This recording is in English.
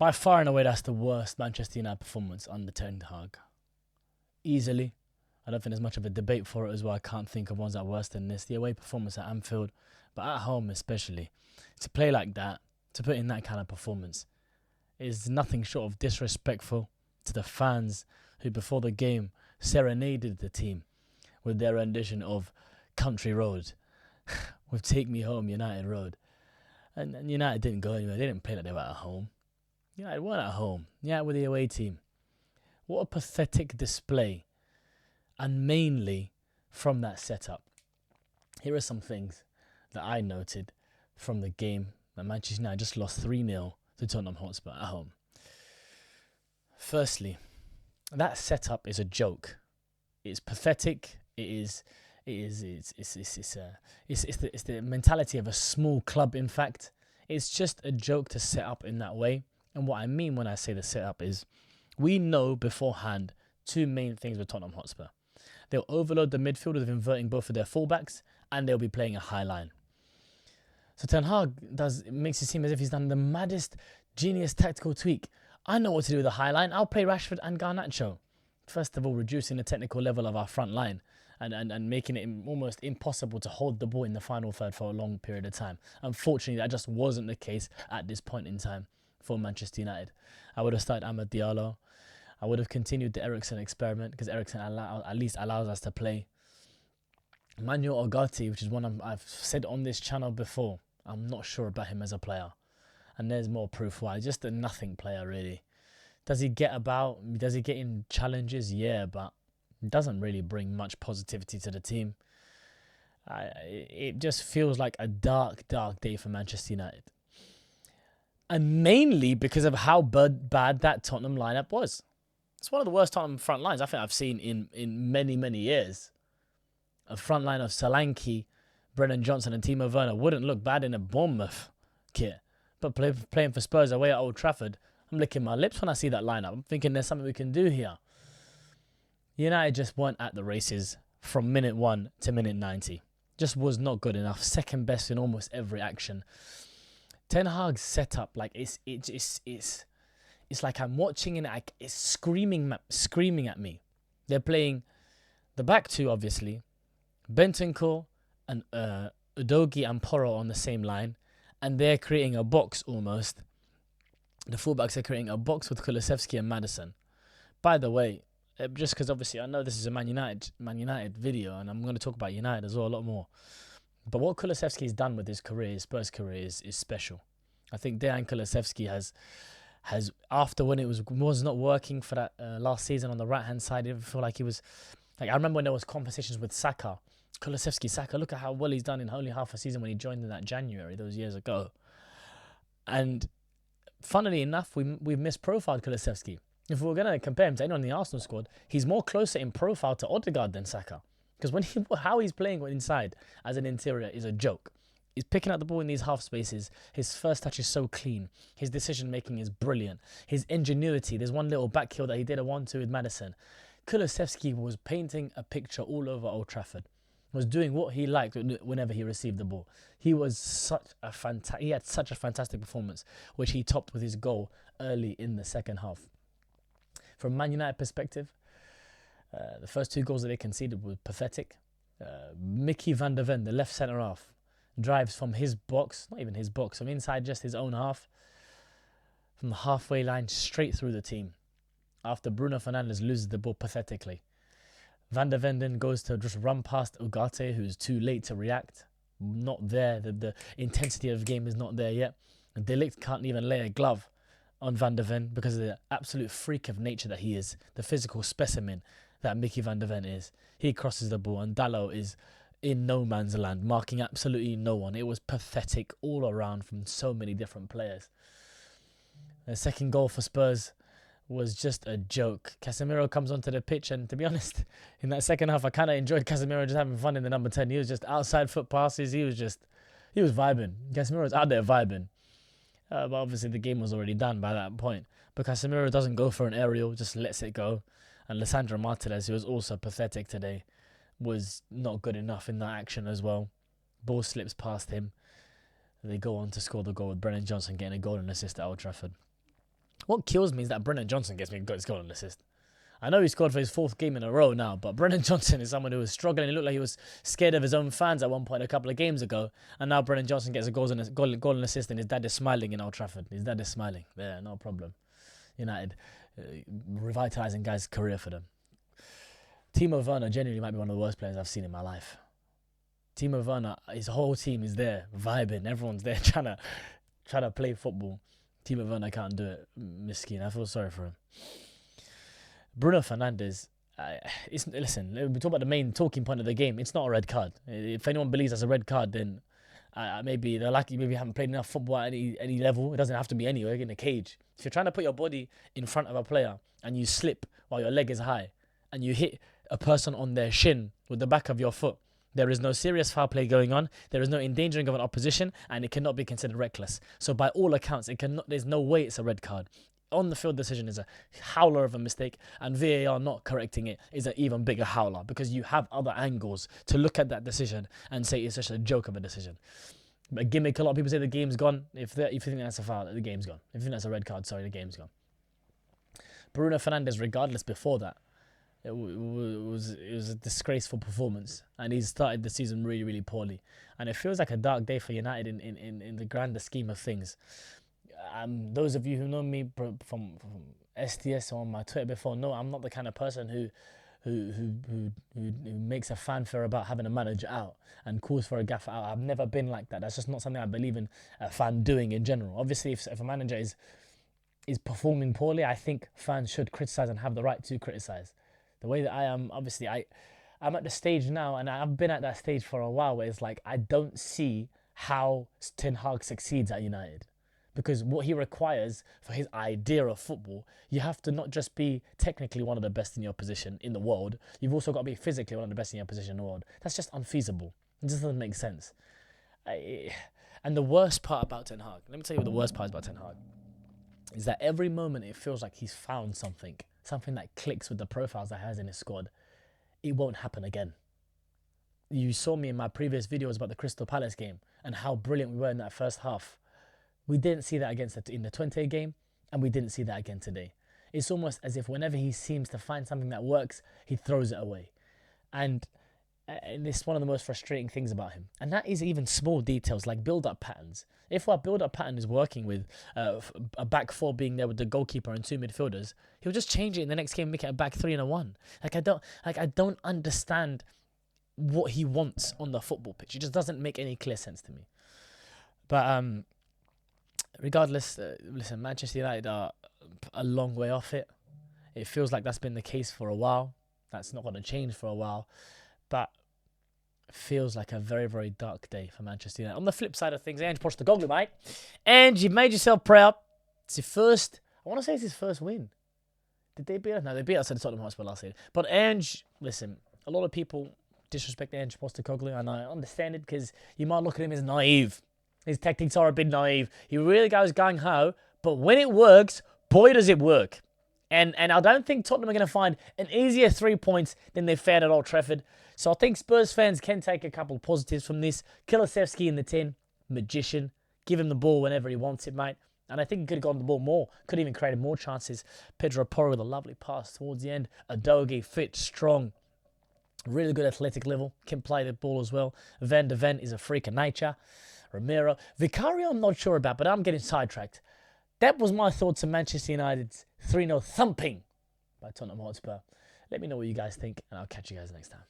By far and away, that's the worst Manchester United performance under Ten Hag. Easily. I don't think there's much of a debate for it as well. I can't think of ones that are worse than this. The away performance at Anfield, but at home especially, to play like that, to put in that kind of performance, is nothing short of disrespectful to the fans who before the game serenaded the team with their rendition of Country Road, with Take Me Home United Road. And United didn't go anywhere. They didn't play like they were at home. United weren't at home. United were the away team. What a pathetic display. And mainly from that setup. Here are some things that I noted from the game that Manchester United just lost 3-0 to Tottenham Hotspur at home. Firstly, that setup is a joke. It's pathetic. It's the mentality of a small club. In fact, it's just a joke to set up in that way. And what I mean when I say the setup is, we know beforehand two main things with Tottenham Hotspur. They'll overload the midfield with inverting both of their fullbacks, and they'll be playing a high line. So Ten Hag makes it seem as if he's done the maddest genius tactical tweak. I know what to do with a high line. I'll play Rashford and Garnacho. First of all, reducing the technical level of our front line and making it almost impossible to hold the ball in the final third for a long period of time. Unfortunately, that just wasn't the case at this point in time for Manchester United. I would have started Amad Diallo. I would have continued the Eriksen experiment because Eriksen at least allows us to play. Manuel Ugarte, which is one I've said on this channel before, I'm not sure about him as a player. And there's more proof why. Just a nothing player, really. Does he get about? Does he get in challenges? Yeah, but it doesn't really bring much positivity to the team. It just feels like a dark, dark day for Manchester United. And mainly because of how bad that Tottenham lineup was. It's one of the worst Tottenham front lines I think I've seen in many, many years. A front line of Solanke, Brennan Johnson and Timo Werner wouldn't look bad in a Bournemouth kit. But playing for Spurs away at Old Trafford, I'm licking my lips when I see that lineup. I'm thinking there's something we can do here. United just weren't at the races from minute 1 to minute 90. Just was not good enough. Second best in almost every action. Ten Hag's setup, like it's like I'm watching and it's screaming at me. They're playing the back two, obviously. Bentancur and Udogie and Porro on the same line. And they're creating a box almost. The fullbacks are creating a box with Kulusevski and Maddison. By the way, just because obviously I know this is a Man United video and I'm going to talk about United as well a lot more. But what Kulusevski's done with his career, his Spurs career, is special. I think Dejan Kulusevski has after when it was not working for that last season on the right hand side, it felt like he was like, I remember when there was conversations with Saka, look at how well he's done in only half a season when he joined in that January those years ago. And funnily enough, we've misprofiled Kulusevski. If we were going to compare him to anyone in the Arsenal squad, he's more closer in profile to Odegaard than Saka. Because how he's playing inside as an interior is a joke. He's picking up the ball in these half spaces. His first touch is so clean. His decision making is brilliant. His ingenuity. There's one little back heel that he did a 1-2 with Maddison. Kulusevski was painting a picture all over Old Trafford. Was doing what he liked whenever he received the ball. He had such a fantastic performance, which he topped with his goal early in the second half. From Man United perspective, the first 2 goals that they conceded were pathetic. Mickey van der Ven, the left centre half, drives from his box, not even his box, from inside just his own half, from the halfway line straight through the team. After Bruno Fernandes loses the ball pathetically. Van der Ven then goes to just run past Ugarte, who's too late to react. Not there. The intensity of the game is not there yet. And De Ligt can't even lay a glove on Van der Ven because of the absolute freak of nature that he is. The physical specimen that Mickey van der Ven is. He crosses the ball and Dalot is in no man's land, marking absolutely no one. It was pathetic all around from so many different players. The second goal for Spurs was just a joke. Casemiro comes onto the pitch, and to be honest, in that second half, I kind of enjoyed Casemiro just having fun in the number 10. He was just outside foot passes. He was vibing. Casemiro was out there vibing. But obviously the game was already done by that point. But Casemiro doesn't go for an aerial, just lets it go. And Lisandro Martinez, who was also pathetic today, was not good enough in that action as well. Ball slips past him. They go on to score the goal with Brennan Johnson getting a goal and assist at Old Trafford. What kills me is that Brennan Johnson gets me his goal and assist. I know he scored for his 4th game in a row now, but Brennan Johnson is someone who was struggling. It looked like he was scared of his own fans at one point a couple of games ago. And now Brennan Johnson gets a goal and assist, and his dad is smiling in Old Trafford. His dad is smiling. Yeah, no problem. United, revitalising guy's career for them. Timo Werner genuinely might be one of the worst players I've seen in my life. Timo Werner, his whole team is there, vibing. Everyone's there trying to play football. Timo Werner can't do it. Miskin. I feel sorry for him. Bruno Fernandes, listen, we talk about the main talking point of the game. It's not a red card. If anyone believes that's a red card, then maybe they're lucky. Maybe haven't played enough football at any level. It doesn't have to be anywhere in a cage. If you're trying to put your body in front of a player and you slip while your leg is high and you hit a person on their shin with the back of your foot, there is no serious foul play going on. There is no endangering of an opposition, and it cannot be considered reckless. So by all accounts, there's no way it's a red card. On the field decision is a howler of a mistake, and VAR not correcting it is an even bigger howler, because you have other angles to look at that decision and say it's just a joke of a decision. A gimmick. A lot of people say the game's gone. If you think that's a foul, the game's gone. If you think that's a red card, sorry, the game's gone. Bruno Fernandes, regardless before that, it was a disgraceful performance, and he's started the season really, really poorly. And it feels like a dark day for United in the grander scheme of things. Those of you who know me from STS or on my Twitter before know I'm not the kind of person who makes a fanfare about having a manager out and calls for a gaffer out. I've never been like that. That's just not something I believe in a fan doing in general. Obviously, if a manager is performing poorly, I think fans should criticise and have the right to criticise. The way that I am, obviously, I'm at the stage now, and I've been at that stage for a while, where it's like I don't see how Ten Hag succeeds at United. Because what he requires for his idea of football, you have to not just be technically one of the best in your position in the world, you've also got to be physically one of the best in your position in the world. That's just unfeasible. It just doesn't make sense. And the worst part about Ten Hag, let me tell you what the worst part is about Ten Hag, is that every moment it feels like he's found something that clicks with the profiles that he has in his squad. It won't happen again. You saw me in my previous videos about the Crystal Palace game and how brilliant we were in that first half. We didn't see that in the 20 game, and we didn't see that again today. It's almost as if whenever he seems to find something that works, he throws it away. And it's one of the most frustrating things about him. And that is even small details like build-up patterns. If our build-up pattern is working with a back 4 being there with the goalkeeper and 2 midfielders, he'll just change it in the next game and make it a back 3 and a 1. I don't understand what he wants on the football pitch. It just doesn't make any clear sense to me. But regardless, listen, Manchester United are a long way off it. It feels like that's been the case for a while. That's not going to change for a while. But it feels like a very, very dark day for Manchester United. On the flip side of things, Ange Postecoglou, mate. And you've made yourself proud. It's your first, I want to say it's his first win. Did they beat us? No, they beat us at the Tottenham Hotspur last year. But Ange, listen, a lot of people disrespect Ange Postecoglou, and I understand it, because you might look at him as naive. His tactics are a bit naive. He really goes gung-ho, but when it works, boy, does it work. And I don't think Tottenham are going to find an easier 3 points than they found at Old Trafford. So I think Spurs fans can take a couple of positives from this. Kulusevski in the 10, magician. Give him the ball whenever he wants it, mate. And I think he could have gotten the ball more. Could have even created more chances. Pedro Porro with a lovely pass towards the end. Adogi, fit, strong. Really good athletic level. Can play the ball as well. Van de Ven is a freak of nature. Romero. Vicario I'm not sure about, but I'm getting sidetracked. That was my thoughts on Manchester United's 3-0 thumping by Tottenham Hotspur. Let me know what you guys think, and I'll catch you guys next time.